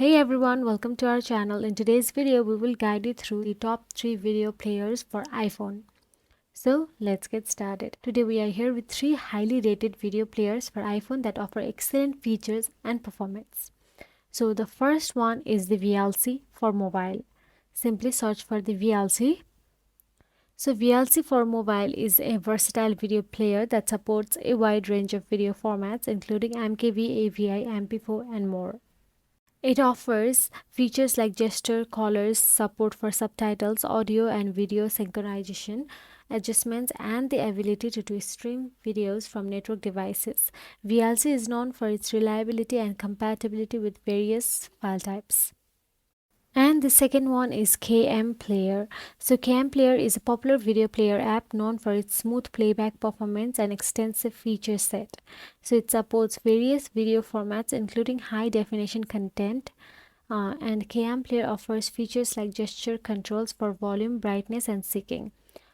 Hey everyone, welcome to our channel. In today's video, we will guide you through the top 3 video players for iPhone. So let's get started. Today we are here with 3 highly rated video players for iPhone that offer excellent features and performance. So the first one is the VLC for mobile. Simply search for the VLC. So VLC for mobile is a versatile video player that supports a wide range of video formats including MKV, AVI, MP4 and more. It offers features like gesture callers, support for subtitles, audio and video synchronization, adjustments, and the ability to stream videos from network devices. VLC is known for its reliability and compatibility with various file types. And the second one is KM Player. So KM Player is a popular video player app known for its smooth playback performance and extensive feature set. So it supports various video formats including high definition content. And KM Player offers features like gesture controls for volume, brightness and syncing,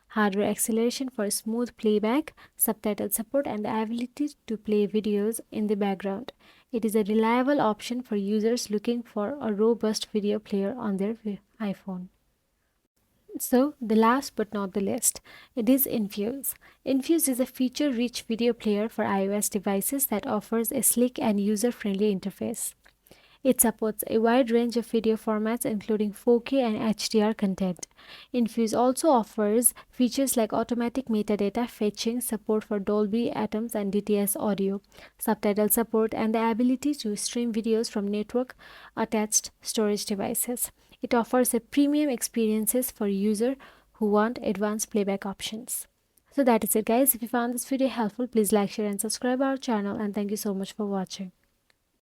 hardware acceleration for smooth playback, subtitle support, and the ability to play videos in the background. It is a reliable option for users looking for a robust video player on their iPhone. So, the last but not the least, it is Infuse. Infuse is a feature-rich video player for iOS devices that offers a sleek and user-friendly interface. It supports a wide range of video formats including 4K and HDR content. Infuse also offers features like automatic metadata fetching, support for Dolby Atmos and DTS audio, subtitle support, and the ability to stream videos from network attached storage devices. It offers a premium experiences for users who want advanced playback options. So that is it guys. If you found this video helpful, please like, share and subscribe our channel, and thank you so much for watching.